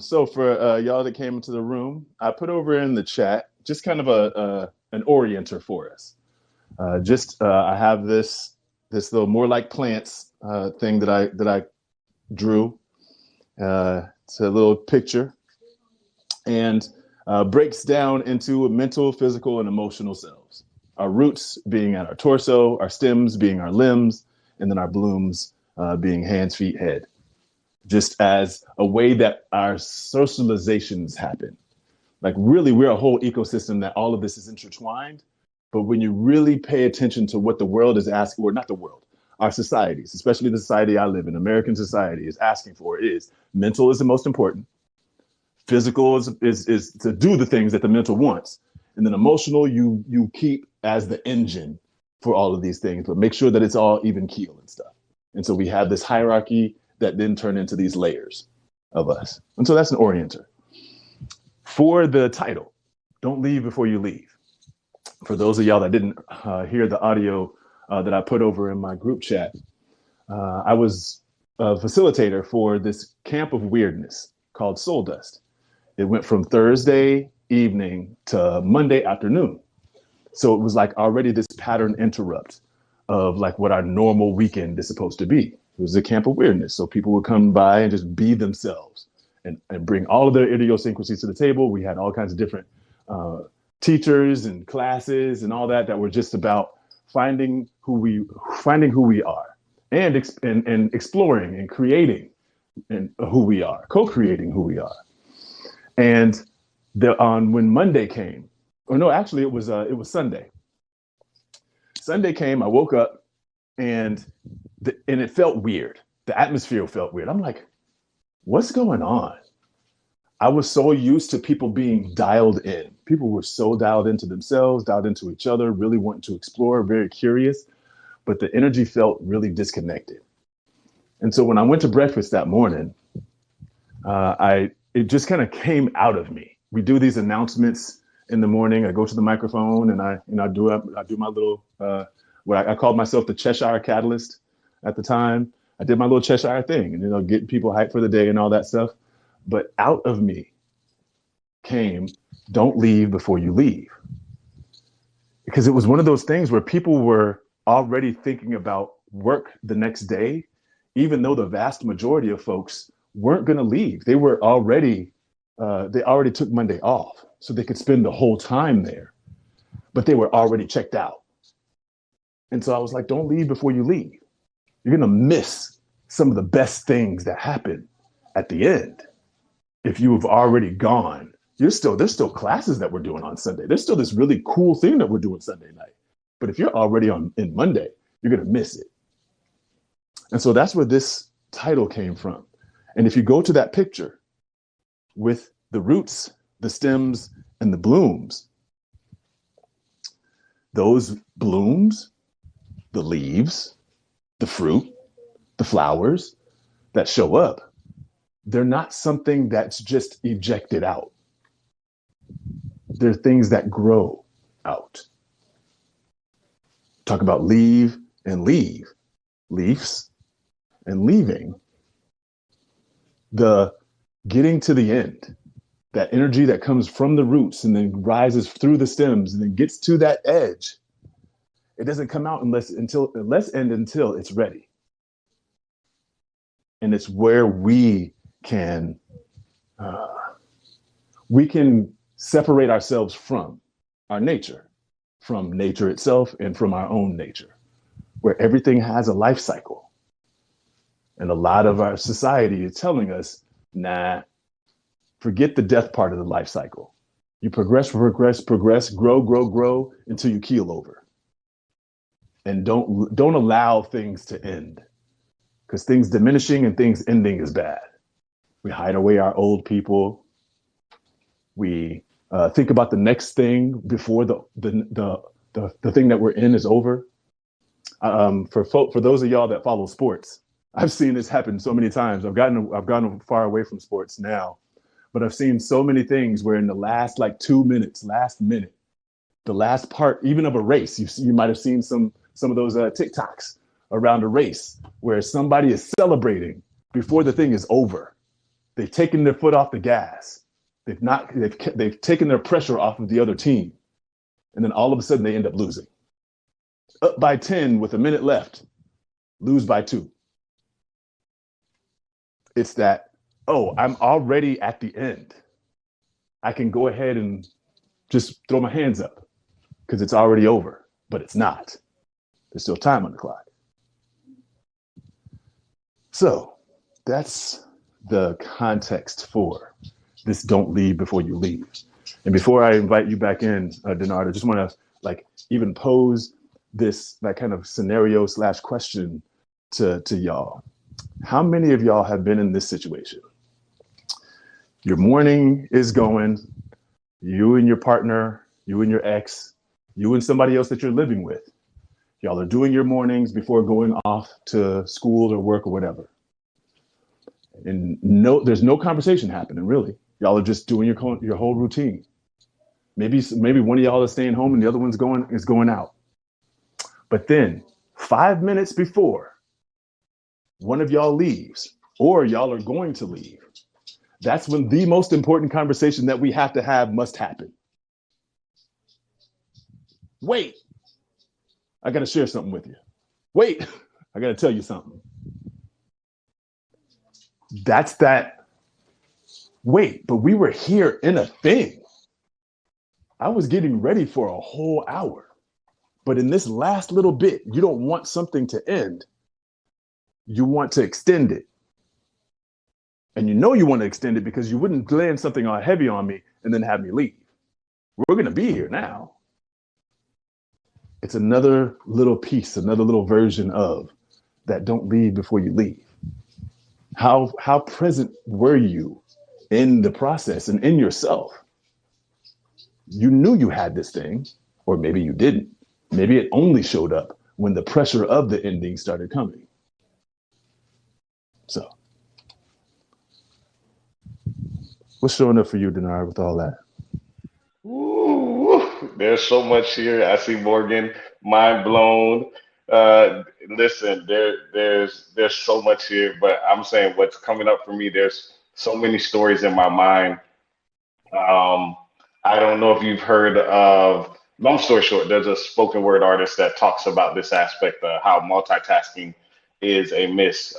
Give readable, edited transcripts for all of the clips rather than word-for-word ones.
So for y'all that came into the room, I put over in the chat just kind of an orienter for us. I have this little more like plants thing that I drew. It's a little picture and breaks down into mental, physical, and emotional selves. Our roots being at our torso, our stems being our limbs, and then our blooms being hands, feet, head. Just as a way that our socializations happen. Like really, we're a whole ecosystem that all of this is intertwined. But when you really pay attention to what the world is asking, or not the world, our societies, especially the society I live in, American society, is asking for is mental is the most important. Physical is to do the things that the mental wants. And then emotional, you keep as the engine for all of these things, but make sure that it's all even keel and stuff. And so we have this hierarchy that then turn into these layers of us. And so that's an orienter. For the title, don't leave before you leave. For those of y'all that didn't hear the audio that I put over in my group chat, I was a facilitator for this camp of weirdness called Soul Dust. It went from Thursday evening to Monday afternoon. So it was like already this pattern interrupt of like what our normal weekend is supposed to be. It was a camp of weirdness. So people would come by and just be themselves and bring all of their idiosyncrasies to the table. We had all kinds of different teachers and classes and all that were just about finding who we are and exploring and creating and who we are, co-creating who we are. And when Monday came, or no, actually it was Sunday. Sunday came, I woke up and it felt weird. The atmosphere felt weird. I'm like, what's going on? I was so used to people being dialed in. People were so dialed into themselves, dialed into each other, really wanting to explore, very curious, but the energy felt really disconnected. And so when I went to breakfast that morning, it just kind of came out of me. We do these announcements in the morning. I go to the microphone and I do my little, what I called myself the Cheshire Catalyst at the time. I did my little Cheshire thing and, getting people hyped for the day and all that stuff. But out of me came, don't leave before you leave. Because it was one of those things where people were already thinking about work the next day, even though the vast majority of folks weren't going to leave. They were already, they already took Monday off so they could spend the whole time there, but they were already checked out. And so I was like, don't leave before you leave. You're going to miss some of the best things that happen at the end. If you have already gone, there's still classes that we're doing on Sunday. There's still this really cool thing that we're doing Sunday night. But if you're already in Monday, you're going to miss it. And so that's where this title came from. And if you go to that picture with the roots, the stems, and the blooms, those blooms, the leaves, the fruit, the flowers that show up, they're not something that's just ejected out. They're things that grow out. Talk about leave and leave, leaves and leaving. The getting to the end, that energy that comes from the roots and then rises through the stems and then gets to that edge. It doesn't come out unless it's ready. And it's where we can separate ourselves from our nature, from nature itself and from our own nature, where everything has a life cycle. And a lot of our society is telling us, nah, forget the death part of the life cycle. You progress, grow until you keel over. And don't allow things to end, because things diminishing and things ending is bad. We hide away our old people. We think about the next thing before the thing that we're in is over. For those of y'all that follow sports, I've seen this happen so many times. I've gotten far away from sports now, but I've seen so many things where in the last 2 minutes, last minute, the last part, even of a race, you might have seen some of those TikToks around a race where somebody is celebrating before the thing is over. They've taken their foot off the gas. They've taken their pressure off of the other team. And then all of a sudden they end up losing. Up by 10 with a minute left, lose by 2. It's that, oh, I'm already at the end. I can go ahead and just throw my hands up because it's already over, but it's not. There's still time on the clock. So that's the context for this don't leave before you leave. And before I invite you back in, Denard, I just want to even pose this kind of scenario / question to y'all. How many of y'all have been in this situation? Your morning is going, you and your partner, you and your ex, you and somebody else that you're living with. Y'all are doing your mornings before going off to school or work or whatever. And there's no conversation happening, really. Y'all are just doing your whole routine. Maybe one of y'all is staying home and the other one's going out. But then 5 minutes before one of y'all leaves, or y'all are going to leave, that's when the most important conversation that we have to have must happen. Wait, I got to share something with you. Wait, I got to tell you something. That's that. Wait, but we were here in a thing. I was getting ready for a whole hour. But in this last little bit, you don't want something to end. You want to extend it. And you know you want to extend it because you wouldn't land something heavy on me and then have me leave. We're going to be here now. It's another little piece, another little version of that don't leave before you leave. How present were you in the process and in yourself? You knew you had this thing, or maybe you didn't. Maybe it only showed up when the pressure of the ending started coming. So, what's showing up for you, Denard, with all that? Ooh, there's so much here. I see Morgan, mind blown. Listen, there's so much here, but I'm saying what's coming up for me. There's so many stories in my mind. Um, I don't know if you've heard of. Long story short, there's a spoken word artist that talks about this aspect of how multitasking is a myth,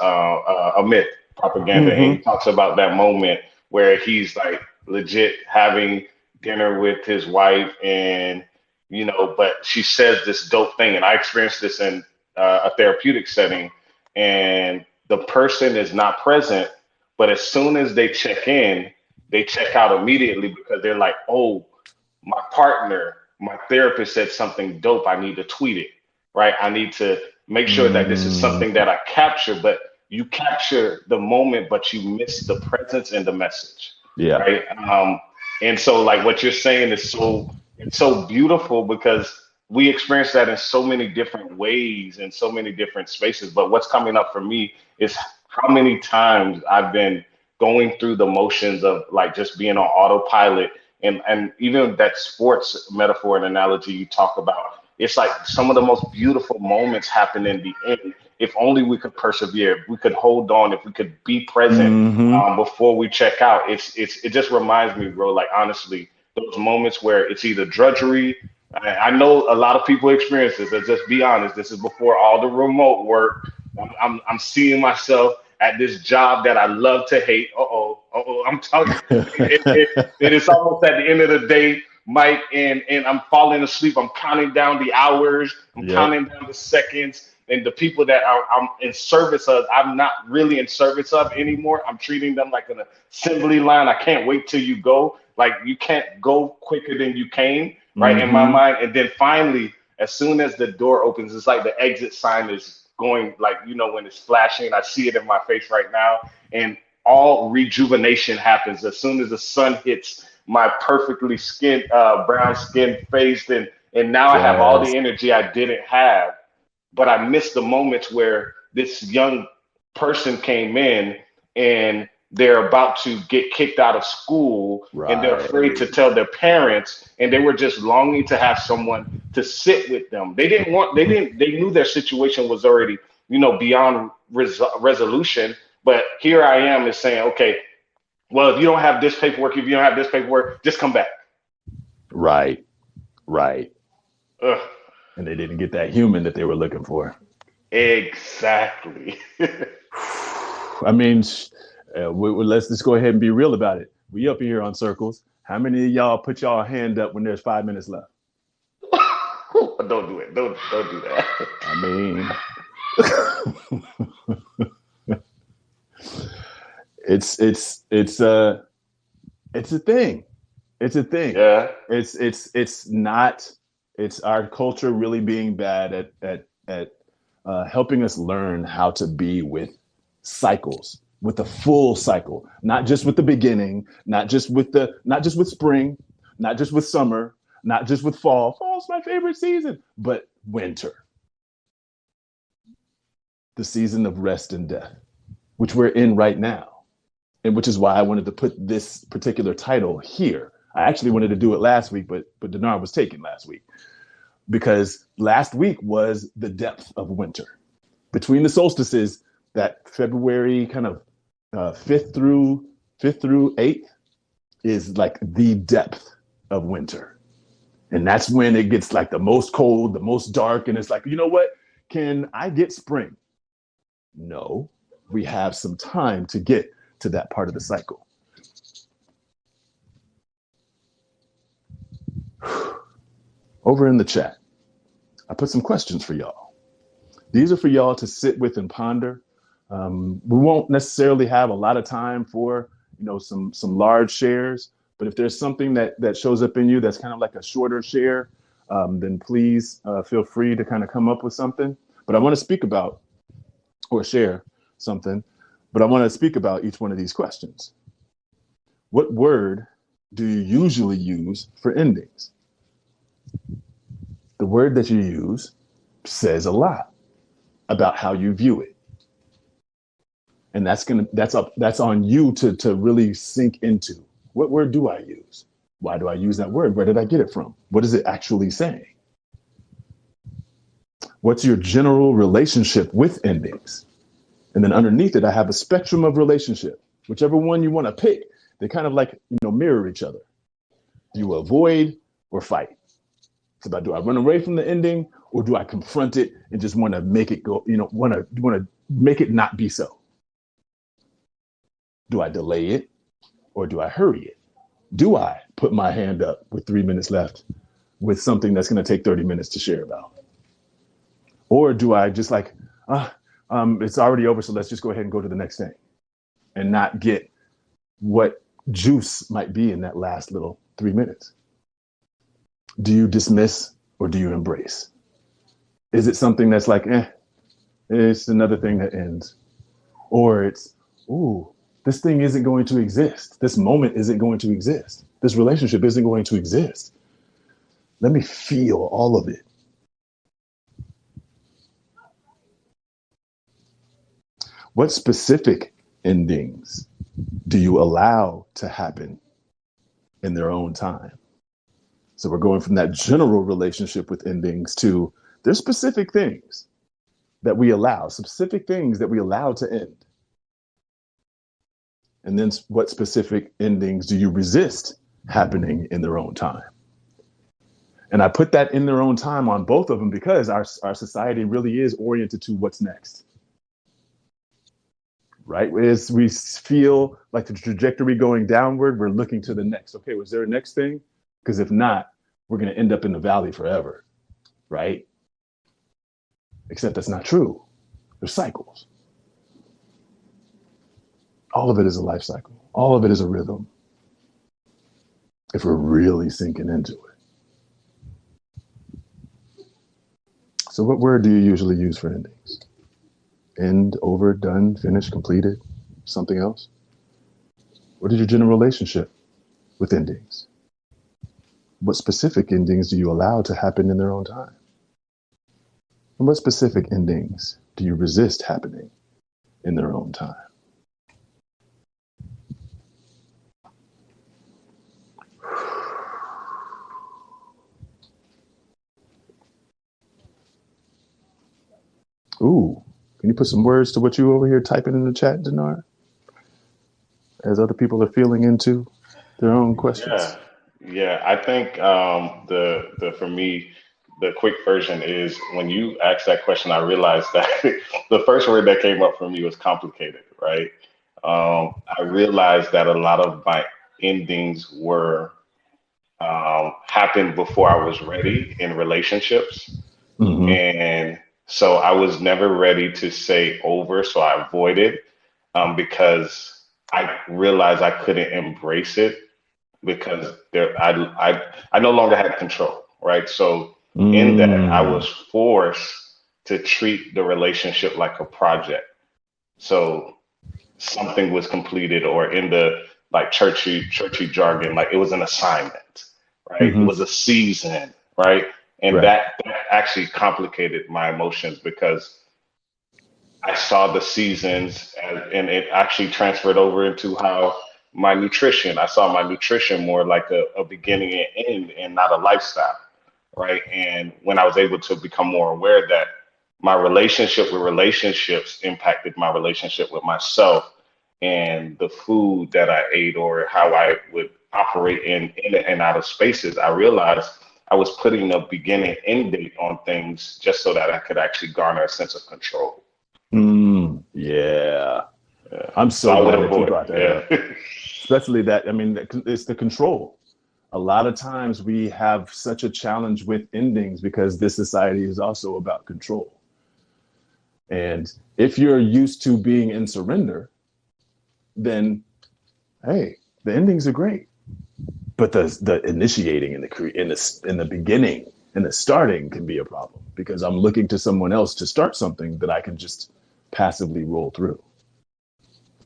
propaganda, and he Mm-hmm. talks about that moment where he's like legit having dinner with his wife, and but she says this dope thing, and I experienced this in a therapeutic setting, and the person is not present, but as soon as they check in, they check out immediately because they're like, oh, my partner, my therapist said something dope. I need to tweet it, right? I need to make sure that this is Mm, something that I capture, but you capture the moment, but you miss the presence and the message, yeah. right? And so like what you're saying is it's so beautiful because we experience that in so many different ways and so many different spaces. But what's coming up for me is how many times I've been going through the motions of like just being on autopilot, and even that sports metaphor and analogy you talk about, it's like some of the most beautiful moments happen in the end. If only we could persevere, if we could hold on, if we could be present Mm-hmm. before we check out. It just reminds me, bro. Like honestly, those moments where it's either drudgery. I know a lot of people experience this. Let's just be honest. This is before all the remote work. I'm seeing myself at this job that I love to hate. I'm talking. It is almost at the end of the day, Mike, and I'm falling asleep. I'm counting down the hours. I'm Yep. counting down the seconds, and the people that I'm in service of, I'm not really in service of anymore. I'm treating them like an assembly line. I can't wait till you go. Like you can't go quicker than you came, right? In my Mm-hmm. mind, and then finally, as soon as the door opens, it's like the exit sign is going, like when it's flashing. I see it in my face right now, and all rejuvenation happens as soon as the sun hits my perfectly brown skin face, and now I have all Yes. the energy I didn't have, but I missed the moments where this young person came in and they're about to get kicked out of school and they're afraid to Right. tell their parents, and they were just longing to have someone to sit with them. They knew their situation was already beyond resolution, but here I am is saying, okay, Well, if you don't have this paperwork, if you don't have this paperwork, just come back. Right, right. Ugh, And they didn't get that human that they were looking for. exactly. I mean, let's just go ahead and be real about it. We up here on circles. How many of y'all put y'all hand up when there's 5 minutes left? Don't do it. Don't do that. I mean, it's it's a thing. It's a thing. Yeah. It's not. It's our culture really being bad at helping us learn how to be with cycles, with the full cycle, not just with the beginning, not just with spring, not just with summer, not just with fall. Fall's my favorite season, but winter, the season of rest and death, which we're in right now. And which is why I wanted to put this particular title here. I actually wanted to do it last week, but Denard was taken last week because last week was the depth of winter. Between the solstices, that February kind of fifth through 8th is like the depth of winter. And that's when it gets like the most cold, the most dark. And it's like, you know what? Can I get spring? No, we have some time to get to that part of the cycle. Over in the chat, I put some questions for y'all. These are for y'all to sit with and ponder. We won't necessarily have a lot of time for some large shares, but if there's something that shows up in you that's kind of like a shorter share, then please feel free to kind of come up with something. But I want to speak about or share something. But I want to speak about each one of these questions. What word do you usually use for endings? The word that you use says a lot about how you view it. And that's on you to really sink into. What word do I use? Why do I use that word? Where did I get it from? What is it actually saying? What's your general relationship with endings? And then underneath it, I have a spectrum of relationship. Whichever one you want to pick, they kind of like, mirror each other. Do you avoid or fight? It's about, do I run away from the ending or do I confront it and just want to make it go, want to make it not be so? Do I delay it or do I hurry it? Do I put my hand up with 3 minutes left with something that's going to take 30 minutes to share about? Or do I just like, it's already over, so let's just go ahead and go to the next thing and not get what juice might be in that last little 3 minutes? Do you dismiss or do you embrace? Is it something that's like, it's another thing that ends? Or it's, ooh, this thing isn't going to exist. This moment isn't going to exist. This relationship isn't going to exist. Let me feel all of it. What specific endings do you allow to happen in their own time? So we're going from that general relationship with endings to there's specific things that we allow, specific things that we allow to end. And then what specific endings do you resist happening in their own time? And I put that in their own time on both of them because our society really is oriented to what's next. Right? As we feel like the trajectory going downward, we're looking to the next. Okay, was there a next thing? Because if not, we're going to end up in the valley forever. Right? Except that's not true. There's cycles. All of it is a life cycle. All of it is a rhythm. If we're really sinking into it. So what word do you usually use for endings? End, over, done, finished, completed, something else? What is your general relationship with endings? What specific endings do you allow to happen in their own time? And what specific endings do you resist happening in their own time? Ooh, can you put some words to what you over here typing in the chat, Denard? as other people are feeling into their own Yeah, questions? yeah. I think the for me the quick version is when you asked that question, I realized that the first word that came up for me was complicated, right? I realized that a lot of my endings were happened before I was ready in relationships, Hmm. and so I was never ready to say over, so I avoided because I realized I couldn't embrace it because I no longer had control, right? So in that, I Mm. was forced to treat the relationship like a project. So something was completed, or in the like churchy jargon, like it was an assignment, right? It Hmm. was a season, right? And Right. that actually complicated my emotions because I saw the seasons and it actually transferred over into how my nutrition. I saw my nutrition more like a beginning and end and not a lifestyle, right? And when I was able to become more aware that my relationship with relationships impacted my relationship with myself and the food that I ate or how I would operate in and out of spaces, I realized I was putting a beginning end date on things just so that I could actually garner a sense of control. Mm. Yeah. Yeah. I'm So so I would glad that you avoid. brought that Yeah. up. Especially that, I mean, it's the control. A lot of times we have such a challenge with endings because this society is also about control. And if you're used to being in surrender, then hey, the endings are great. But the initiating and the beginning and the starting can be a problem because I'm looking to someone else to start something that I can just passively roll through.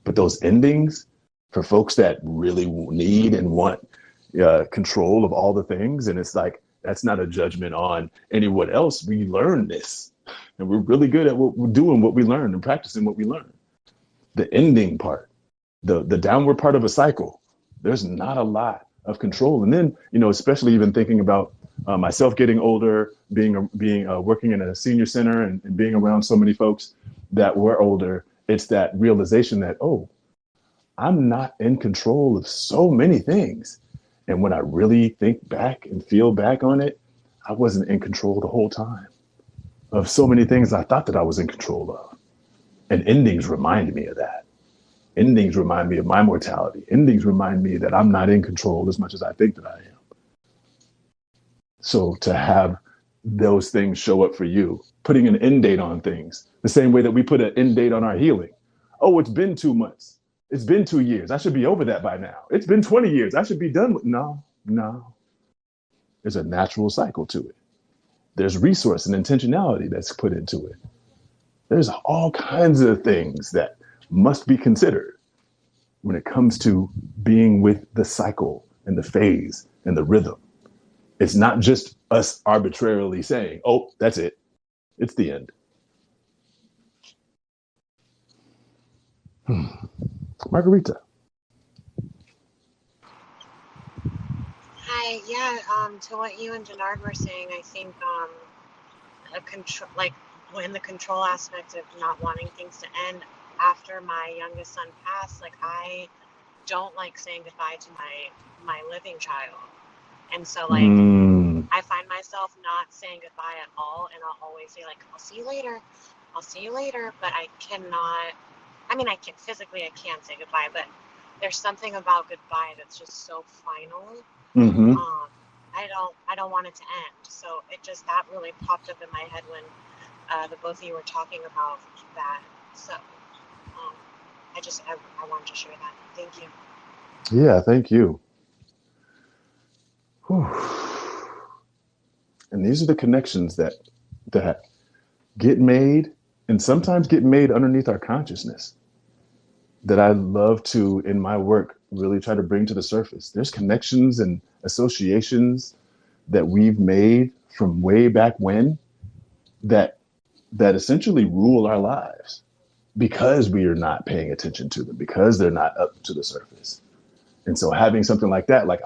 But those endings for folks that really need and want control of all the things, and it's like that's not a judgment on anyone else. We learn this, and we're really good at what we're doing, what we learn, and practicing what we learn. The ending part, the downward part of a cycle, there's not a lot of control. And then especially even thinking about myself getting older, being working in a senior center and being around so many folks that were older. It's that realization that I'm not in control of so many things. And when I really think back and feel back on it, I wasn't in control the whole time of so many things I thought that I was in control of. And endings remind me of that. Endings remind me of my mortality. Endings remind me that I'm not in control as much as I think that I am. So to have those things show up for you, putting an end date on things, the same way that we put an end date on our healing. Oh, it's been 2 months. It's been 2 years. I should be over that by now. It's been 20 years. I should be done with. No, no. There's a natural cycle to it. There's resource and intentionality that's put into it. There's all kinds of things that must be considered when it comes to being with the cycle and the phase and the rhythm. It's not just us arbitrarily saying, oh, that's it. It's the end. Margarita. Hi, yeah, to what you and Jannard were saying, I think a control, like when the control aspect of not wanting things to end after my youngest son passed, like I don't like saying goodbye to my living child. And so like Mm, I find myself not saying goodbye at all, and I'll always say like I'll see you later. I'll see you later, but I cannot. I mean, I can physically I can say goodbye, but there's something about goodbye that's just so final. mm-hmm. um I don't want it to end, so it just that really popped up in my head when the both of you were talking about that. So I wanted to share that. Thank you. Yeah, thank you. Whew. And these are the connections that get made and sometimes get made underneath our consciousness that I love to, in my work, really try to bring to the surface. There's connections and associations that we've made from way back when that that essentially rule our lives because we are not paying attention to them, because they're not up to the surface. And so having something like that, like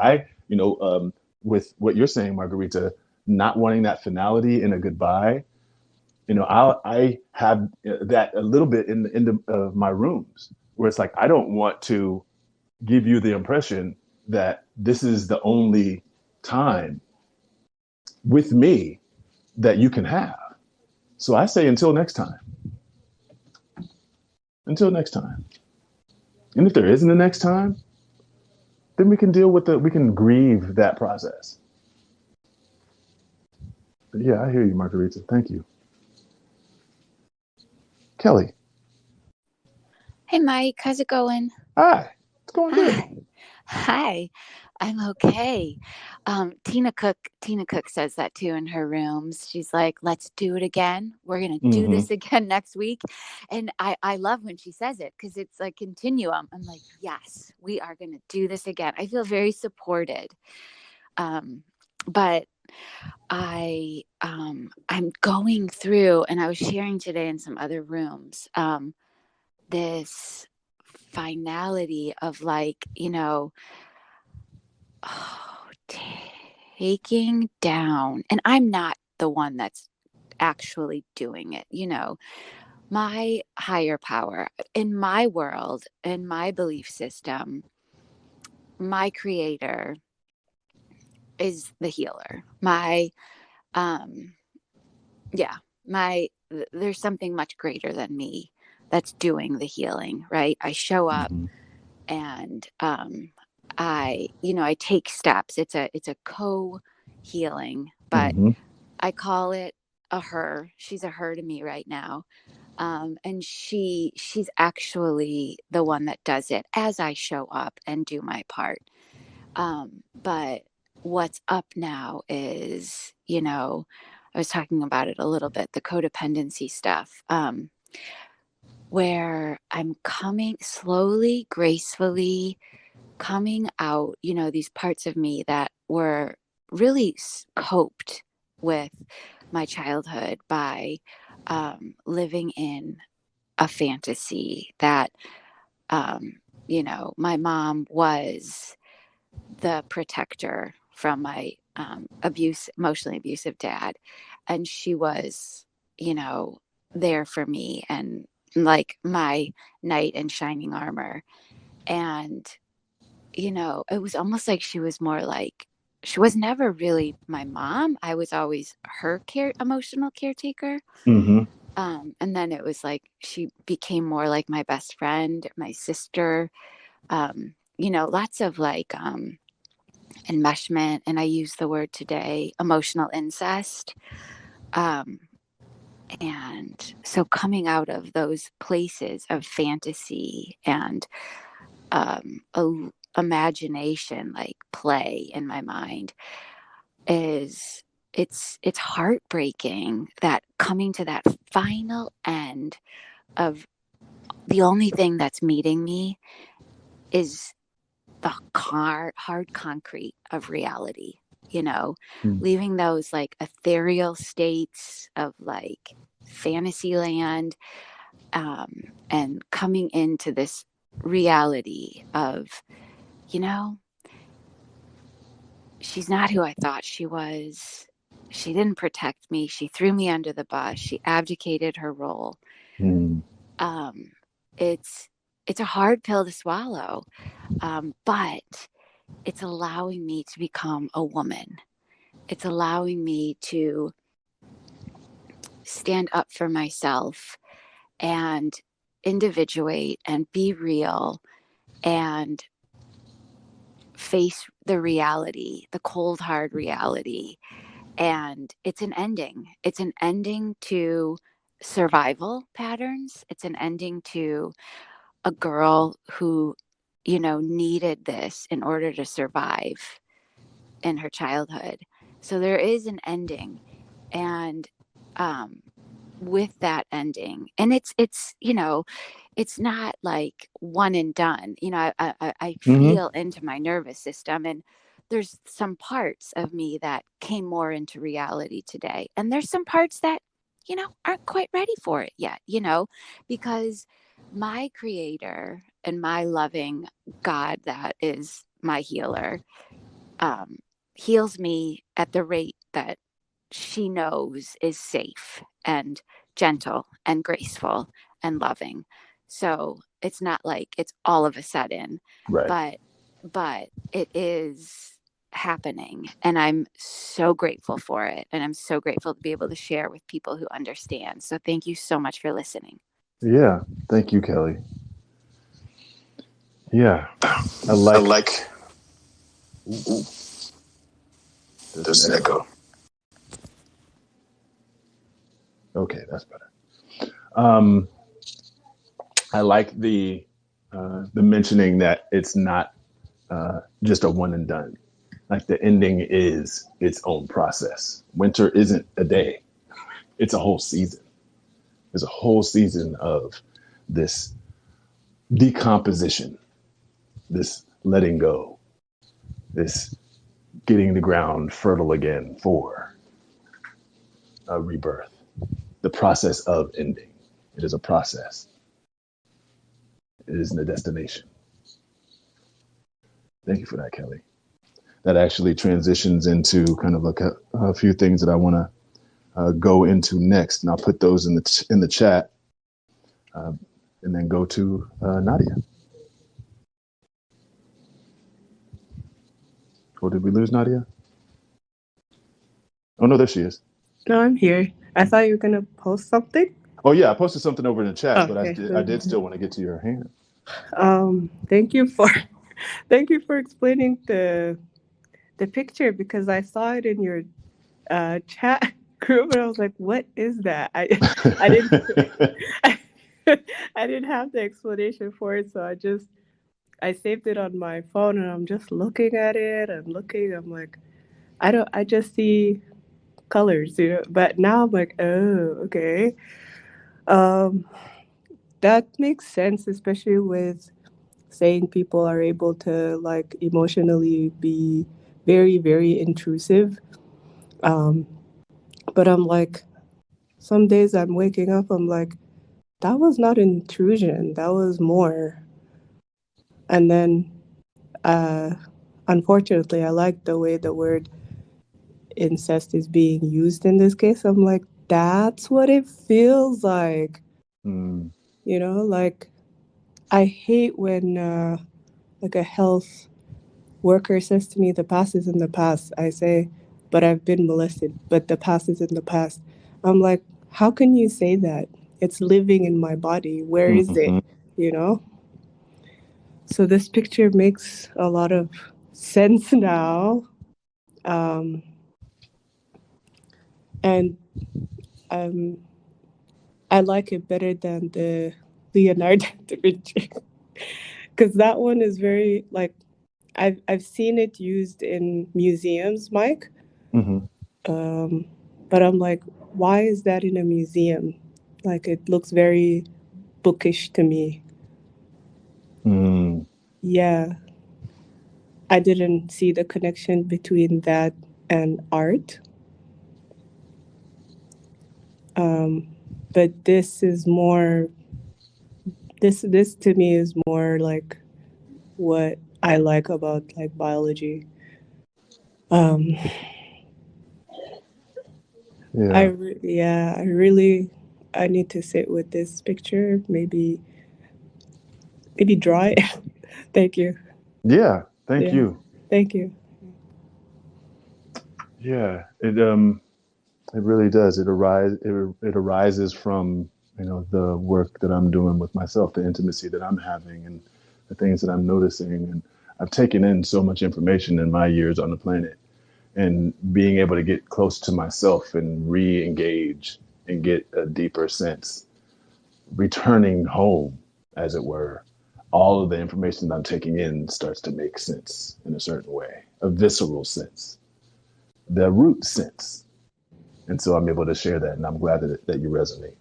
with what you're saying, Margarita, not wanting that finality in a goodbye, I have that a little bit in the my rooms where it's like I don't want to. give you the impression that this is the only time with me that you can have. So I say until next time. Until next time. And if there isn't a next time, then we can we can grieve that process. But yeah, I hear you, Margarita. Thank you. Kelly. Hey, MiiK, how's it going? Hi. It's going good. Hi, I'm okay. Tina Cook says that too in her rooms. She's like, let's do it again. We're going to do this again next week. And I love when she says it because it's like continuum. I'm like, yes, we are going to do this again. I feel very supported. But I'm going through, and I was sharing today in some other rooms, this finality of like, taking down, and I'm not the one that's actually doing it, my higher power in my world, in my belief system, my creator is the healer. There's something much greater than me that's doing the healing, right? I show up and I take steps. It's a co-healing, but I call it a her. She's a her to me right now. And she's actually the one that does it as I show up and do my part. But what's up now is, I was talking about it a little bit, the codependency stuff, where I'm coming slowly, gracefully coming out, these parts of me that were really coped with my childhood by living in a fantasy that, my mom was the protector from my emotionally abusive dad. And she was, there for me and like my knight in shining armor. And, it was almost like she was more like, she was never really my mom. I was always her emotional caretaker. And then it was like, she became more like my best friend, my sister, lots of like, enmeshment, and I use the word today, emotional incest. And so coming out of those places of fantasy and imagination, like play in my mind, it's heartbreaking that coming to that final end of the only thing that's meeting me is the hard concrete of reality, leaving those like ethereal states of like fantasy land, and coming into this reality of, she's not who I thought she was. She didn't protect me. She threw me under the bus. She abdicated her role. It's a hard pill to swallow. But it's allowing me to become a woman. It's allowing me to stand up for myself and individuate and be real and face the reality, the cold, hard reality. And it's an ending. It's an ending to survival patterns. It's an ending to a girl who, needed this in order to survive in her childhood. So there is an ending. And with that ending, and it's it's not like one and done. I feel into my nervous system, and there's some parts of me that came more into reality today. And there's some parts that, aren't quite ready for it yet, because my creator and my loving God that is my healer heals me at the rate that she knows is safe and gentle and graceful and loving. So it's not like it's all of a sudden, Right. but it is happening, and I'm so grateful for it, and I'm so grateful to be able to share with people who understand. So thank you so much for listening. Yeah. Thank you, Kelly. Yeah. I I like. like. Ooh, Ooh, there's there's an an echo. echo. Okay, that's better. Um, I like the mentioning that it's not just a one and done. Like the ending is its own process. Winter isn't a day; it's a whole season. There's a whole season of this decomposition, this letting go, this getting the ground fertile again for a rebirth. The process of ending. It is a process. It isn't a destination. Thank you for that, Kelly. That actually transitions into kind of like a few things that I want to go into next, and I'll put those in the chat, and then go to Nadia. Or did we lose Nadia? Oh no, there she is. No, I'm here. I thought you were gonna post something. Oh yeah, I posted something over in the chat, but Okay. I did still want to get to your hand. Thank you for thank you for explaining the picture, because I saw it in your chat group and I was like, what is that? I didn't I didn't have the explanation for it, so I saved it on my phone and I'm just looking at it. I'm like, I just see colors, but now I'm like, oh, okay. Um, that makes sense, especially with saying people are able to like emotionally be very, very intrusive. Um, but I'm like, some days I'm waking up, I'm like, that was not intrusion, that was more. And then, uh, unfortunately, I like the way the word incest is being used in this case. I'm like, that's what it feels like. Mm. Like, I hate when like a health worker says to me, the past is in the past. I say, but I've been molested, but the past is in the past. I'm like, how can you say that? It's living in my body. Where is it? Mm-hmm. You know? So this picture makes a lot of sense now. And um, I like it better than the Leonardo da Vinci. Because that one is very, like, I've seen it used in museums, MiiK. Mm-hmm. But I'm like, why is that in a museum? Like, it looks very bookish to me. Mm. Yeah, I didn't see the connection between that and art. But this is more. This to me is more like what I like about like biology. Yeah. I really I need to sit with this picture. Maybe draw it. Thank you. Yeah. Thank Yeah, you. thank you. Yeah. It really does. It arises from the work that I'm doing with myself, the intimacy that I'm having, and the things that I'm noticing. And I've taken in so much information in my years on the planet, and being able to get close to myself and re-engage and get a deeper sense, returning home, as it were. All of the information that I'm taking in starts to make sense in a certain way, a visceral sense, the root sense. And so I'm able to share that, and I'm glad that you resonate.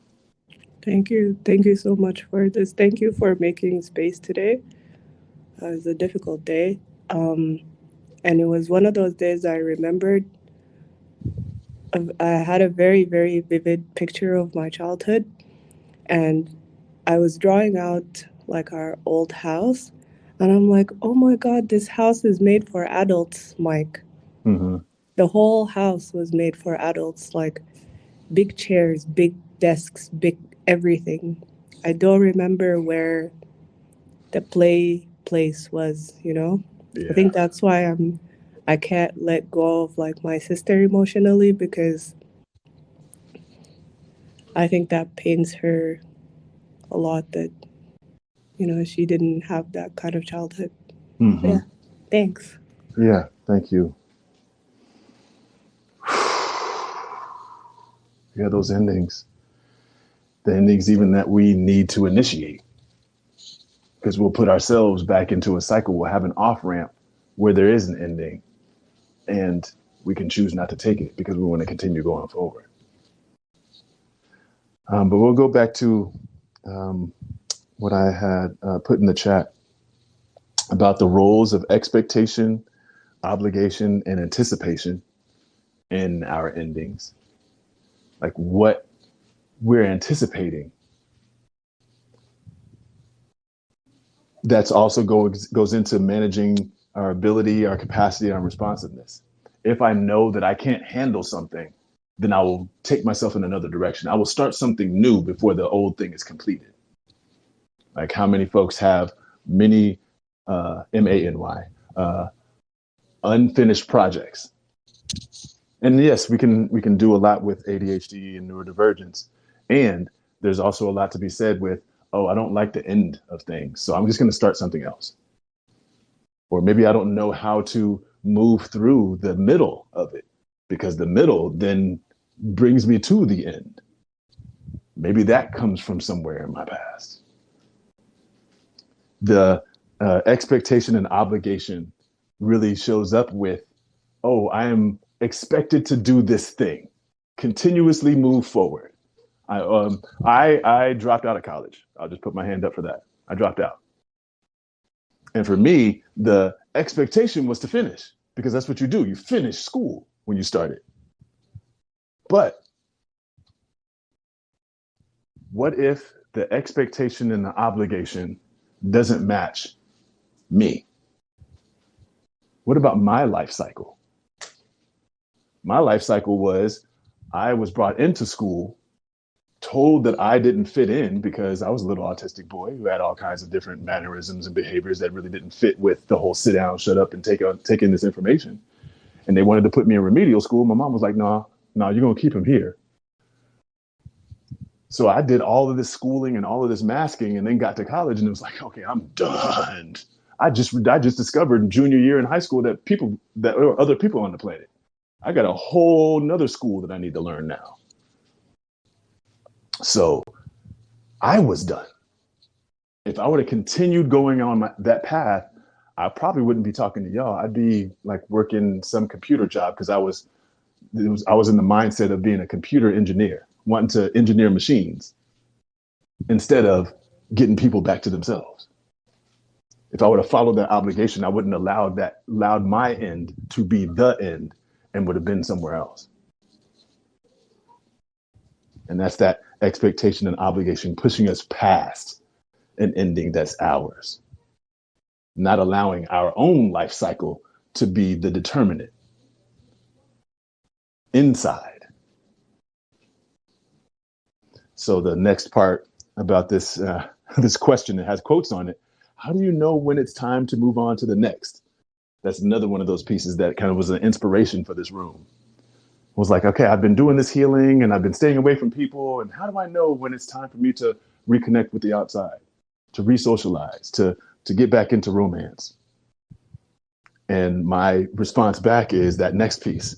Thank you. Thank you so much for this. Thank you for making space today. It was a difficult day. And it was one of those days I remembered. I had a very, very vivid picture of my childhood. And I was drawing out like our old house. And I'm like, oh my God, this house is made for adults, MiiK. Mm-hmm. The whole house was made for adults, like big chairs, big desks, big everything. I don't remember where the place was, you know? I Yeah. think that's why I can't let go of like my sister emotionally, because I think that pains her a lot that, she didn't have that kind of childhood. Hmm. Yeah. Thanks. Yeah. Thank you. Yeah, those endings. The endings even that we need to initiate. Because we'll put ourselves back into a cycle. We'll have an off ramp where there is an ending, and we can choose not to take it because we want to continue going forward. But we'll go back to um, what I had put in the chat about the roles of expectation, obligation, and anticipation in our endings. Like what we're anticipating. That's also goes into managing our ability, our capacity, our responsiveness. If I know that I can't handle something, then I will take myself in another direction. I will start something new before the old thing is completed. Like how many folks have many MANY unfinished projects? And yes, we can do a lot with ADHD and neurodivergence, and there's also a lot to be said with, oh, I don't like the end of things, so I'm just going to start something else. Or maybe I don't know how to move through the middle of it because the middle then brings me to the end. Maybe that comes from somewhere in my past. The expectation and obligation really shows up with, oh, I am expected to do this thing, continuously move forward. I dropped out of college. I'll just put my hand up for that. I dropped out. And for me, the expectation was to finish because that's what you do. You finish school when you start it. But what if the expectation and the obligation doesn't match me? What about my life cycle? My life cycle was I was brought into school, told that I didn't fit in because I was a little autistic boy who had all kinds of different mannerisms and behaviors that really didn't fit with the whole sit down, shut up, and take in this information. And they wanted to put me in remedial school. My mom was like, no, you're going to keep him here. So I did all of this schooling and all of this masking and then got to college and it was like, okay, I'm done. I just discovered in junior year in high school that there were other people on the planet. I got a whole nother school that I need to learn now. So I was done. If I would have continued going on that path, I probably wouldn't be talking to y'all. I'd be like working some computer job because I was in the mindset of being a computer engineer, wanting to engineer machines instead of getting people back to themselves. If I would have followed that obligation, I wouldn't have allowed my end to be the end and would have been somewhere else. And that's that expectation and obligation pushing us past an ending that's ours, not allowing our own life cycle to be the determinant inside. So the next part about this this question that has quotes on it, how do you know when it's time to move on to the next? That's another one of those pieces that kind of was an inspiration for this room. It was like, okay, I've been doing this healing and I've been staying away from people. And how do I know when it's time for me to reconnect with the outside, to re-socialize, to get back into romance? And my response back is that next piece.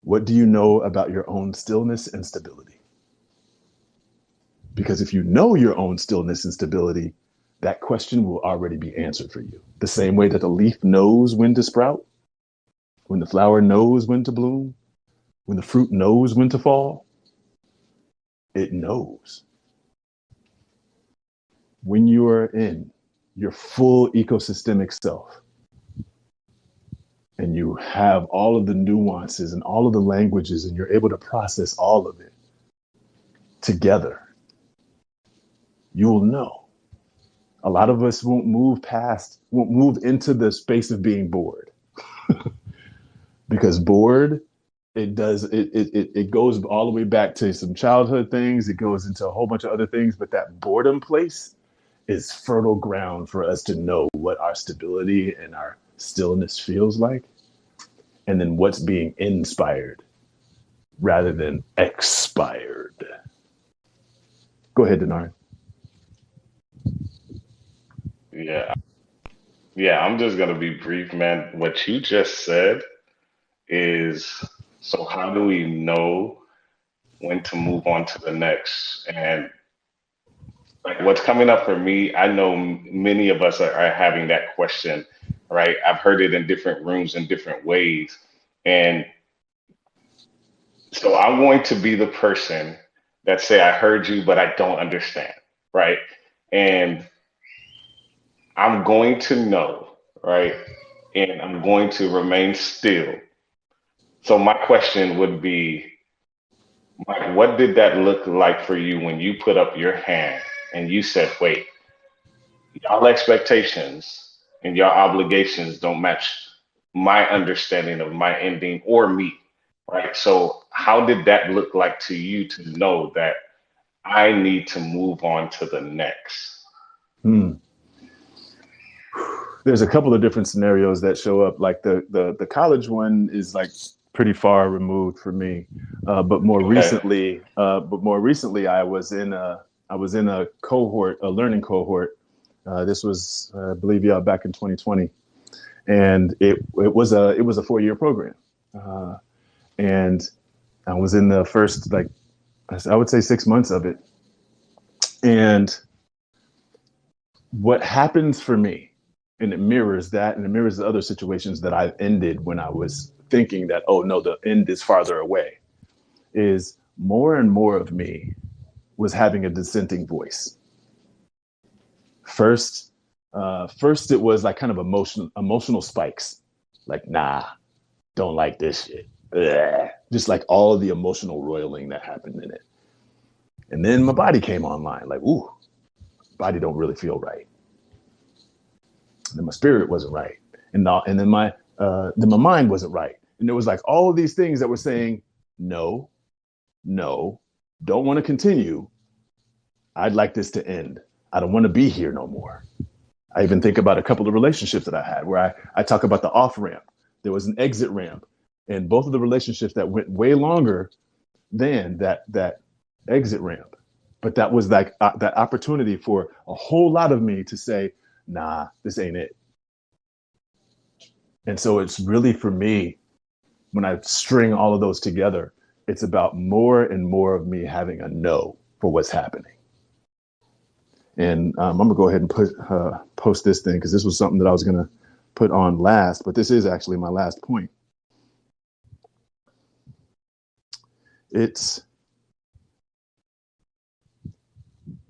What do you know about your own stillness and stability? Because if you know your own stillness and stability, that question will already be answered for you. The same way that the leaf knows when to sprout, when the flower knows when to bloom, when the fruit knows when to fall, it knows. When you are in your full ecosystemic self and you have all of the nuances and all of the languages and you're able to process all of it together, you'll know. A lot of us won't move into the space of being bored because bored It does. It goes all the way back to some childhood things. It goes into a whole bunch of other things. But that boredom place is fertile ground for us to know what our stability and our stillness feels like, and then what's being inspired rather than expired. Go ahead, Denard. Yeah. Yeah, I'm just gonna be brief, man. What you just said is, so how do we know when to move on to the next? And like what's coming up for me, I know many of us are having that question, right? I've heard it in different rooms in different ways. And so I'm going to be the person that say, I heard you, but I don't understand, right? And I'm going to know, right? And I'm going to remain still. So my question would be, Mike, what did that look like for you when you put up your hand and you said, wait, y'all expectations and your obligations don't match my understanding of my ending or me, right? So how did that look like to you to know that I need to move on to the next? Hmm. There's a couple of different scenarios that show up. Like the college one is like pretty far removed for me, but more Okay. recently, I was in a cohort, a learning cohort. This was, I believe, yeah, back in 2020, and it was a 4-year program, and I was in the first, like, I would say 6 months of it, and what happens for me, and it mirrors that, and it mirrors the other situations that I've ended when I was thinking that, oh no, the end is farther away, is more and more of me was having a dissenting voice. First it was like kind of emotional spikes, like, nah, don't like this shit. Ugh. Just like all of the emotional roiling that happened in it. And then my body came online, like, ooh, body don't really feel right. And then my spirit wasn't right. And then my mind wasn't right. And there was like all of these things that were saying, no, no, don't want to continue. I'd like this to end. I don't want to be here no more. I even think about a couple of relationships that I had where I talk about the off ramp. There was an exit ramp. And both of the relationships that went way longer than that exit ramp. But that was like that opportunity for a whole lot of me to say, nah, this ain't it. And so it's really, for me, when I string all of those together, it's about more and more of me having a no for what's happening. And I'm gonna go ahead and post this thing, because this was something that I was gonna put on last, but this is actually my last point. It's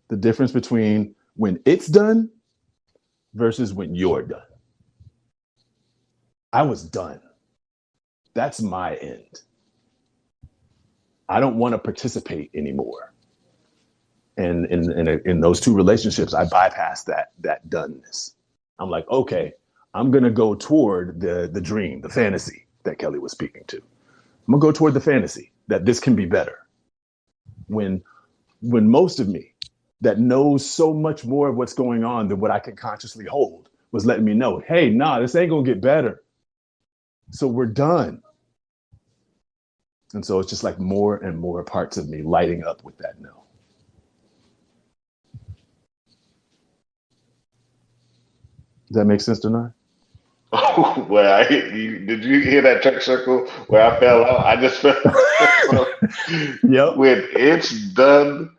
the difference between when it's done versus when you're done. I was done. That's my end. I don't want to participate anymore. And in those two relationships, I bypassed that doneness. I'm like, okay, I'm gonna go toward the dream, the fantasy that Kelly was speaking to. I'm gonna go toward the fantasy that this can be better. When most of me that knows so much more of what's going on than what I can consciously hold was letting me know, hey, nah, this ain't gonna get better. So we're done. And so it's just like more and more parts of me lighting up with that no. Does that make sense, Denard? Oh, well, did you hear that church circle where I fell out? I just fell. So Yep. when it's done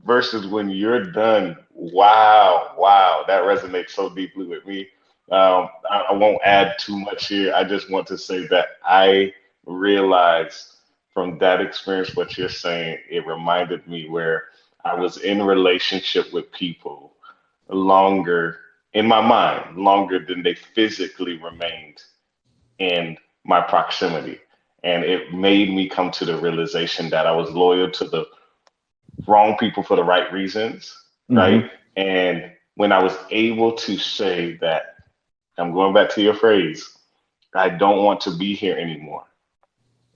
versus when you're done, wow, wow, that resonates so deeply with me. I won't add too much here. I just want to say that I realized from that experience what you're saying, it reminded me where I was in relationship with people longer in my mind, longer than they physically remained in my proximity. And it made me come to the realization that I was loyal to the wrong people for the right reasons, Mm-hmm. right? And when I was able to say that, I'm going back to your phrase, I don't want to be here anymore.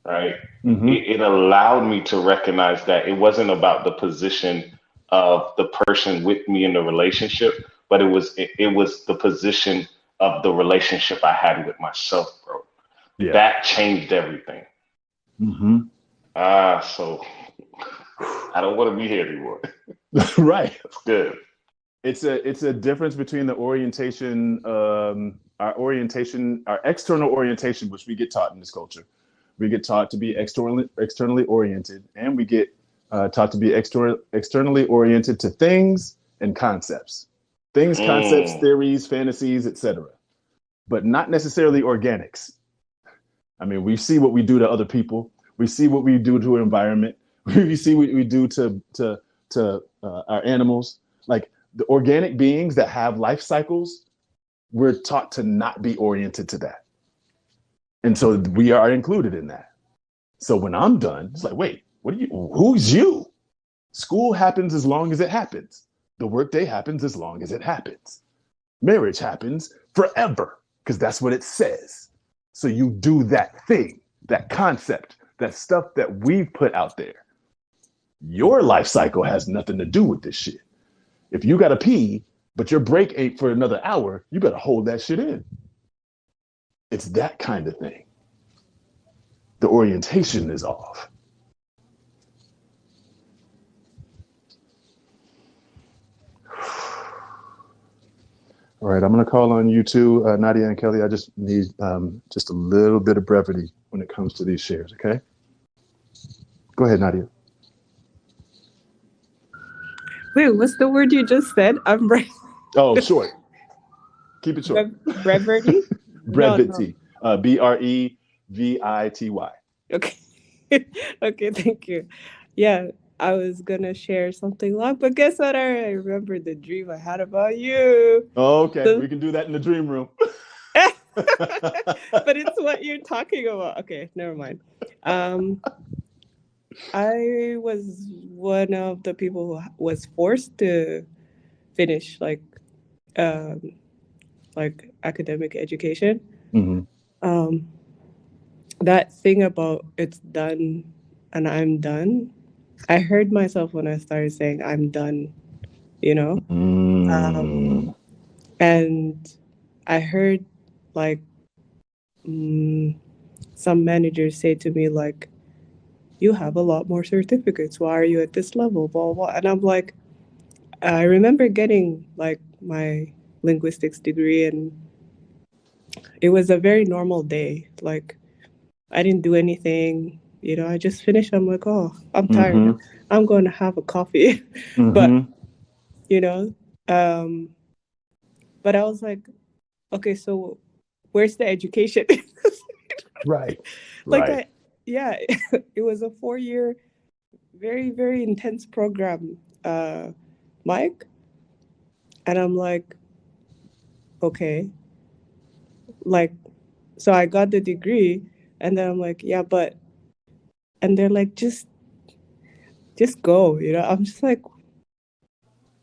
right? Mm-hmm. It allowed me to recognize that it wasn't about the position of the person with me in the relationship, but it was the position of the relationship I had with myself, bro. Yeah. That changed everything. Mm-hmm. So I don't want to be here anymore. Right. That's good. It's a difference between the orientation, our external orientation, which we get taught in this culture. We get taught to be externally oriented, and we get taught to be externally oriented to things and concepts, concepts, Mm. theories, fantasies, etc. But not necessarily organics. I mean, we see what we do to other people. We see what we do to our environment. We see what we do to our animals. Like the organic beings that have life cycles, we're taught to not be oriented to that. And so we are included in that. So when I'm done, it's like, wait, who's you? School happens as long as it happens. The workday happens as long as it happens. Marriage happens forever because that's what it says. So you do that thing, that concept, that stuff that we've put out there. Your life cycle has nothing to do with this shit. If you got to pee, but your break ain't for another hour, you better hold that shit in. It's that kind of thing. The orientation is off. All right, I'm going to call on you two, Nadia and Kelly. I just need just a little bit of brevity when it comes to these shares, okay? Go ahead, Nadia. Wait, what's the word you just said? I'm Oh, short. Keep it short. brevity? Brevity. Brevity. Okay. Okay, thank you. Yeah, I was gonna share something long, but guess what? I remember the dream I had about you. Okay, So, we can do that in the dream room. but it's what you're talking about. Okay, never mind. I was one of the people who was forced to finish like academic education. Mm-hmm. That thing about it's done and I'm done. I heard myself when I started saying I'm done, you know? And I heard like some managers say to me like, you have a lot more certificates. Why are you at this level? Blah, blah. And I'm like, I remember getting like my linguistics degree and it was a very normal day. Like I didn't do anything, you know, I just finished. I'm like, oh, I'm tired. Mm-hmm. I'm going to have a coffee. Mm-hmm. But, you know, but I was like, okay, so where's the education? Right. Like, right. It was a 4-year, very, very intense program, MiiK. And I'm like, okay. Like, so I got the degree and then I'm like, yeah, but, and they're like, just go, you know? I'm just like,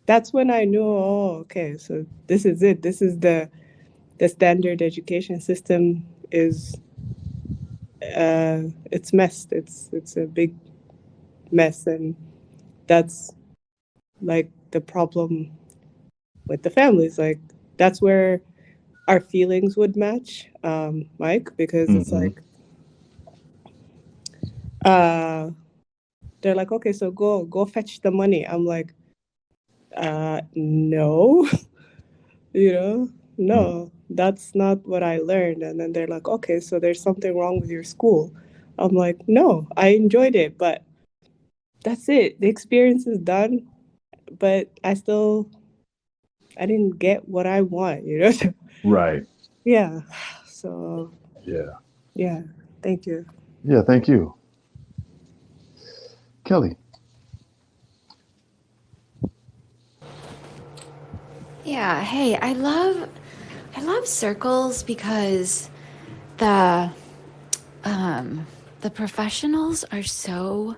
that's when I knew, oh, okay, so this is it. This is the standard education system is, it's messed. It's a big mess. And that's like the problem with the families. Like, that's where our feelings would match, MiiK, because it's like, they're like, okay, so go fetch the money. I'm like, no, you know, no, that's not what I learned. And then they're like, okay, so there's something wrong with your school. I'm like, no, I enjoyed it, but that's it. The experience is done, but I didn't get what I want, you know? Right. Yeah. So, Yeah. yeah. Thank you. Yeah, thank you. Kelly. Yeah, hey, I love circles because the professionals are so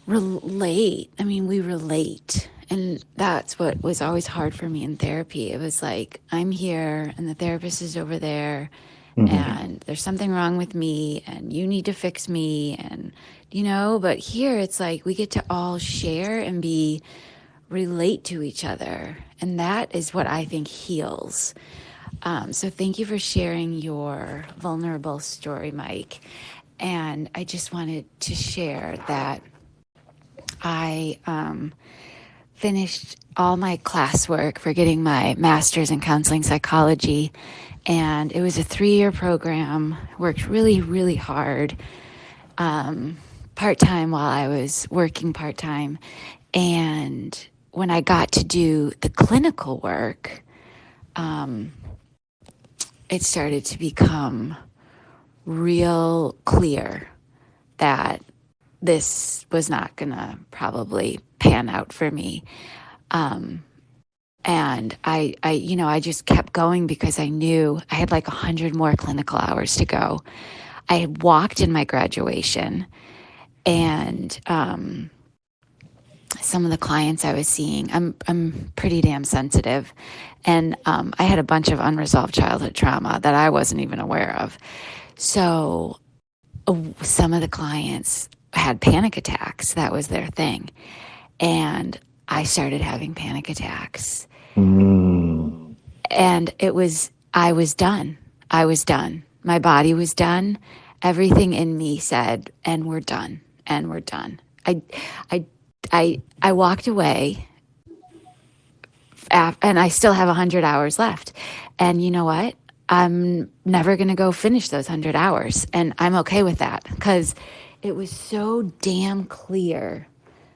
we relate. And that's what was always hard for me in therapy. It was like, I'm here and the therapist is over there and there's something wrong with me and you need to fix me. And, but here it's like we get to all share and relate to each other. And that is what I think heals. So thank you for sharing your vulnerable story, MiiK. And I just wanted to share that I finished all my classwork for getting my master's in counseling psychology. And it was a 3-year program, worked really, really hard, part-time while I was working part-time. And when I got to do the clinical work, it started to become real clear that this was not going to probably pan out for me. And I just kept going because I knew I had like 100 more clinical hours to go. I had walked in my graduation, and some of the clients I was seeing, I'm pretty damn sensitive. And I had a bunch of unresolved childhood trauma that I wasn't even aware of. So some of the clients had panic attacks. That was their thing. And I started having panic attacks. And I was done. My body was done. Everything in me said, and we're done. I walked away, and I still have 100 hours left. And you know what? I'm never going to go finish those 100 hours. And I'm okay with that because it was so damn clear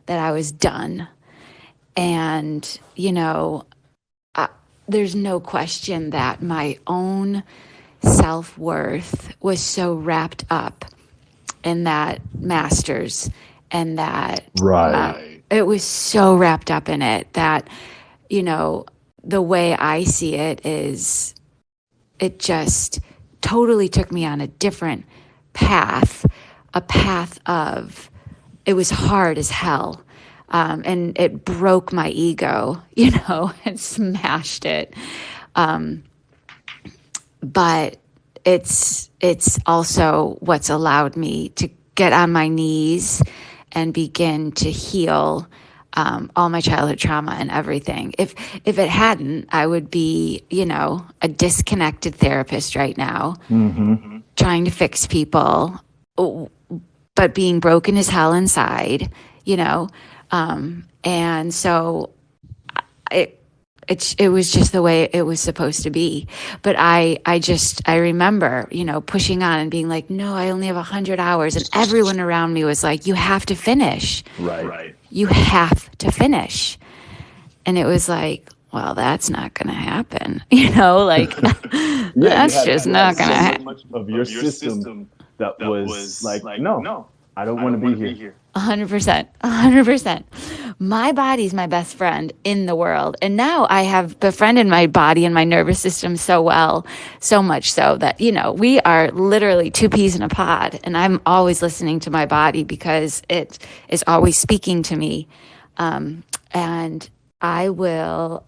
that I was done. And, there's no question that my own self-worth was so wrapped up in that master's, and that it was so wrapped up in it that, the way I see it is it just totally took me on a different path, a path of, it was hard as hell. And it broke my ego, and smashed it. But it's also what's allowed me to get on my knees and begin to heal all my childhood trauma and everything. If it hadn't, I would be, a disconnected therapist right now, trying to fix people, but being broken as hell inside, and so it was just the way it was supposed to be. But I remember, pushing on and being like, no, I only have 100 hours. And everyone around me was like, you have to finish. Right. You have to finish. And it was like, well, that's not going to happen. That's just not going to happen. Much of your system that was like, no, I don't want to be here. 100%. My body's my best friend in the world. And now I have befriended my body and my nervous system so well, so much so that, we are literally two peas in a pod. And I'm always listening to my body because it is always speaking to me. And I will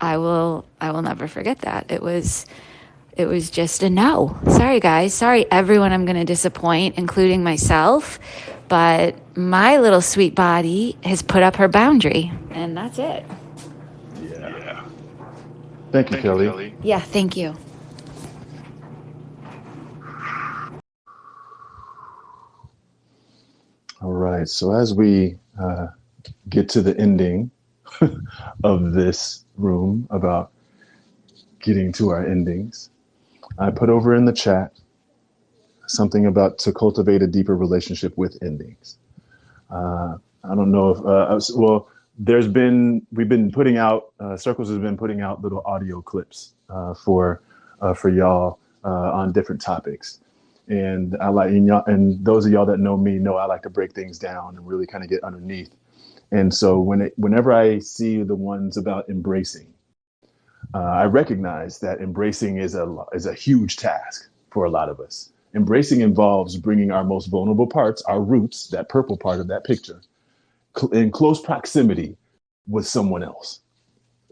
never forget that. It was just a no. Sorry, guys. Sorry, everyone I'm going to disappoint, including myself. But my little sweet body has put up her boundary, and that's it. Yeah. Thank you, Kelly. Yeah, thank you. All right. So as we get to the ending of this room about getting to our endings, I put over in the chat something about to cultivate a deeper relationship with endings. I don't know if, we've been putting out, Circles has been putting out little audio clips for y'all on different topics. And and those of y'all that know me know I like to break things down and really kind of get underneath. And so whenever I see the ones about embracing, I recognize that embracing is a huge task for a lot of us. Embracing involves bringing our most vulnerable parts, our roots, that purple part of that picture, in close proximity with someone else.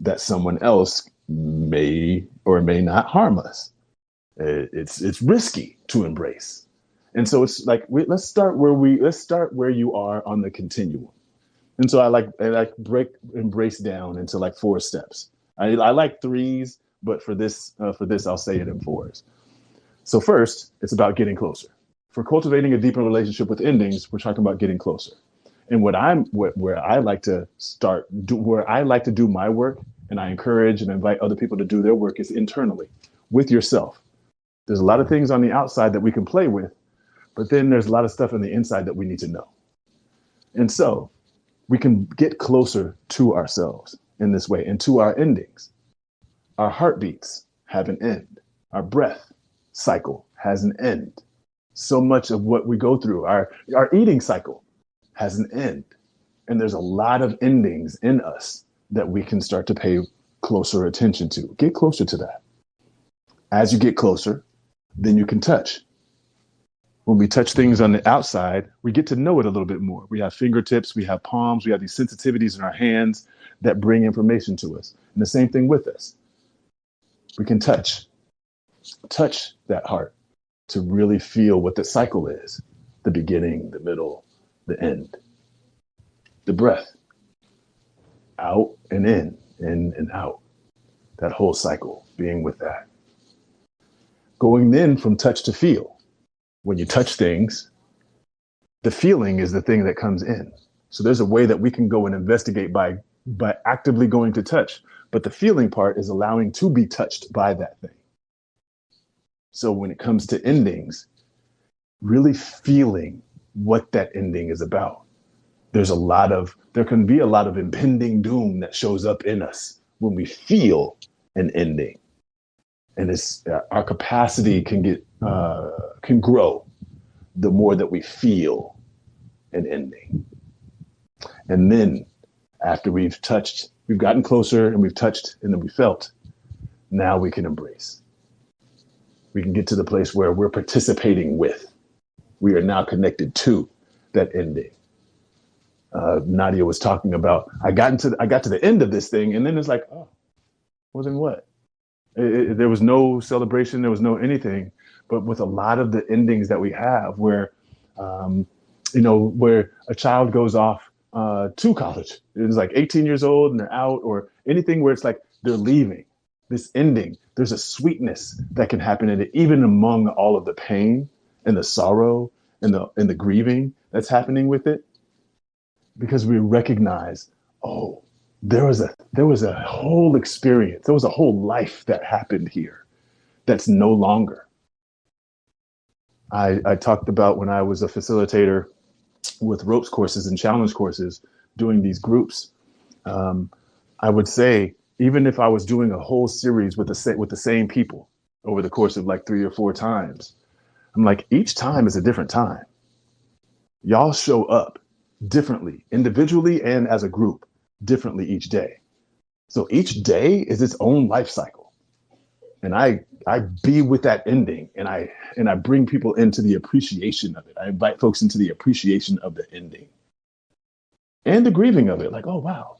That someone else may or may not harm us. It's risky to embrace. And so it's like, let's start where you are on the continuum. And so I like break embrace down into like 4 steps. I like 3s, but for this I'll say it in 4s. So first, it's about getting closer. For cultivating a deeper relationship with endings, we're talking about getting closer. And where I like to do my work, and I encourage and invite other people to do their work, is internally with yourself. There's a lot of things on the outside that we can play with, but then there's a lot of stuff on the inside that we need to know. And so we can get closer to ourselves in this way and to our endings. Our heartbeats have an end. Our breath cycle has an end. So much of what we go through, our eating cycle has an end. And there's a lot of endings in us that we can start to pay closer attention to. Get closer to that. As you get closer, then you can touch. When we touch things on the outside, we get to know it a little bit more. We have fingertips, we have palms, we have these sensitivities in our hands that bring information to us. And the same thing with us. We can touch that heart to really feel what the cycle is: the beginning, the middle, the end. The breath, out and in and out. That whole cycle, being with that. Going then from touch to feel. When you touch things, the feeling is the thing that comes in. So there's a way that we can go and investigate by actively going to touch, but the feeling part is allowing to be touched by that thing. So when it comes to endings, really feeling what that ending is about. There can be a lot of impending doom that shows up in us when we feel an ending. And it's our capacity can grow the more that we feel an ending. And then after we've gotten closer and we've touched and then we felt, now we can embrace. We can get to the place where we're participating with. We are now connected to that ending. Nadia was talking about, I got to the end of this thing, and then it's like, oh, well then what? There was no celebration, there was no anything. But with a lot of the endings that we have, where where a child goes off to college, it's like 18 years old and they're out, or anything where it's like they're leaving. This ending, there's a sweetness that can happen in it, even among all of the pain and the sorrow and the grieving that's happening with it, because we recognize, oh, there was a whole experience, there was a whole life that happened here that's no longer. I talked about when I was a facilitator with ropes courses and challenge courses, doing these groups. I would say, even if I was doing a whole series with the same people over the course of like 3 or 4 times, I'm like, each time is a different time. Y'all show up differently, individually and as a group, differently each day. So each day is its own life cycle. And I be with that ending, and I bring people into the appreciation of it. I invite folks into the appreciation of the ending and the grieving of it. Like, oh, wow,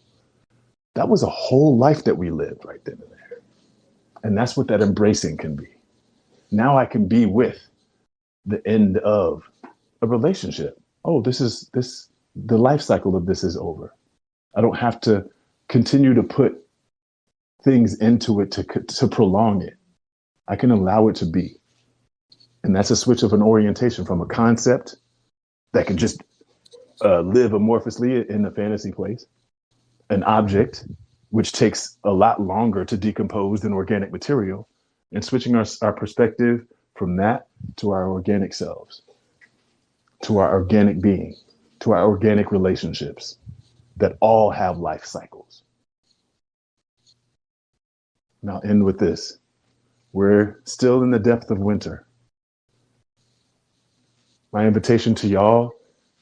that was a whole life that we lived right then and there. And that's what that embracing can be. Now I can be with the end of a relationship. Oh, the life cycle of this is over. I don't have to continue to put things into it to prolong it. I can allow it to be. And that's a switch of an orientation from a concept that can just live amorphously in a fantasy place, an object which takes a lot longer to decompose than organic material, and switching our perspective from that to our organic selves, to our organic being, to our organic relationships that all have life cycles. And I'll end with this. We're still in the depth of winter. My invitation to y'all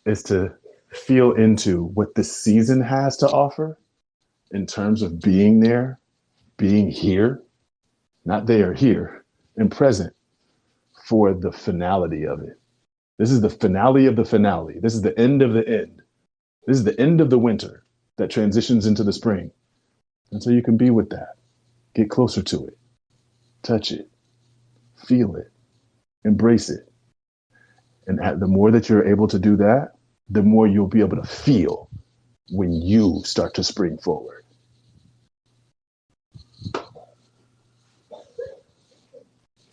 is to feel into what this season has to offer in terms of being there, being here, not there, here, and present for the finality of it. This is the finale of the finale. This is the end of the end. This is the end of the winter that transitions into the spring. And so you can be with that. Get closer to it. Touch it. feel it, embrace it. And the more that you're able to do that, the more you'll be able to feel when you start to spring forward.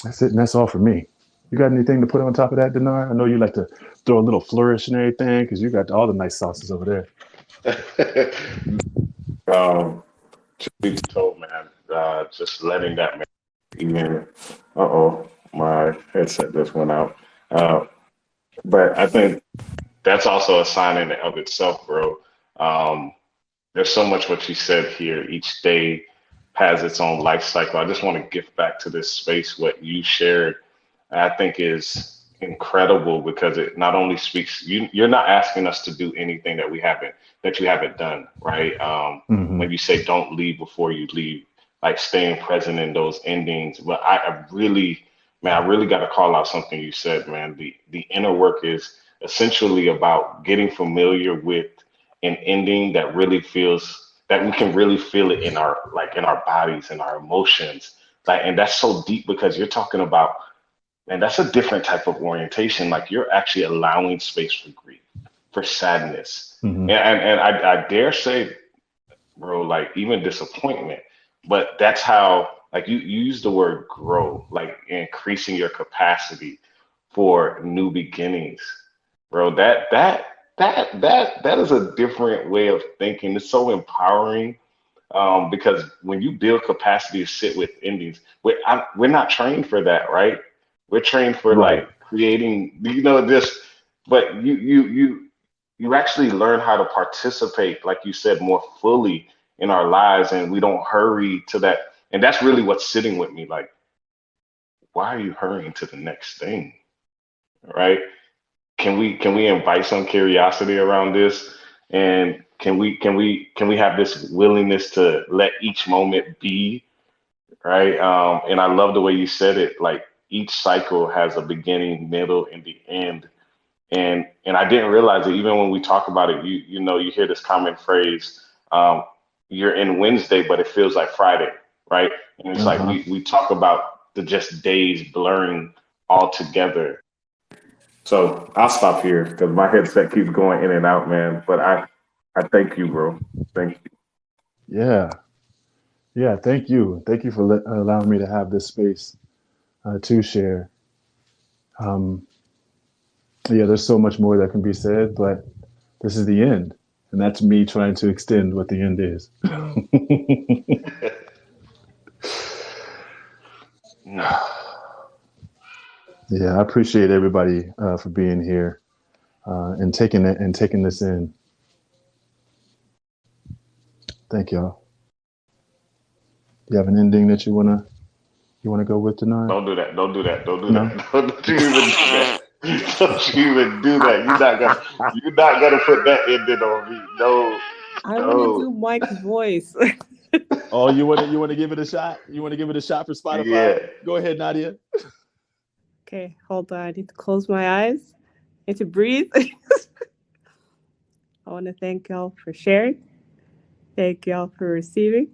That's it, and that's all for me. You got anything to put on top of that, Denar? I know you like to throw a little flourish and everything because you got all the nice sauces over there. To be told, man, just letting that man even. My headset just went out. But I think that's also a sign in and of itself, bro. There's so much what you said here. Each day has its own life cycle. I just want to give back to this space what you shared. I think is incredible because it not only speaks. You're not asking us to do anything that you haven't done, right? When you say don't leave before you leave, like staying present in those endings. But I really got to call out something you said, man. The inner work is essentially about getting familiar with an ending that really feels that we can really feel it in our bodies and our emotions. Like, and that's so deep because you're talking about, and that's a different type of orientation. Like you're actually allowing space for grief, for sadness. And I dare say, bro, like even disappointment, but that's how, like you use the word grow, like increasing your capacity for new beginnings, bro. That is a different way of thinking. It's so empowering because when you build capacity to sit with endings, we're not trained for that, right? We're trained for like creating, this, but you actually learn how to participate, like you said, more fully in our lives, and we don't hurry to that. And that's really what's sitting with me. Like, why are you hurrying to the next thing, right? Can we invite some curiosity around this? And can we have this willingness to let each moment be, right? And I love the way you said it. Like each cycle has a beginning, middle, and the end. And I didn't realize it even when we talk about it. You hear this common phrase, you're in Wednesday, but it feels like Friday, right? And it's like we talk about the just days blurring all together. So I'll stop here because my headset keeps going in and out, man. But I thank you, bro. Thank you. Yeah. Thank you. Thank you for allowing me to have this space to share. There's so much more that can be said, but this is the end. And that's me trying to extend what the end is. Yeah, I appreciate everybody for being here and taking this in. Thank y'all. Do you have an ending that you wanna go with tonight? Don't do that. Don't you even do that. Don't you even do that. You're not gonna put that ending on me. No. I want to do Mike's voice. Oh, you want to give it a shot? You want to give it a shot for Spotify? Yeah. Go ahead, Nadia. Okay, hold on. I need to close my eyes. I need to breathe. I want to thank y'all for sharing. Thank y'all for receiving.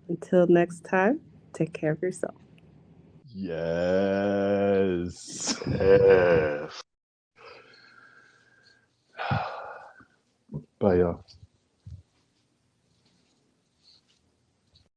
Until next time, take care of yourself. Yes. Bye, y'all.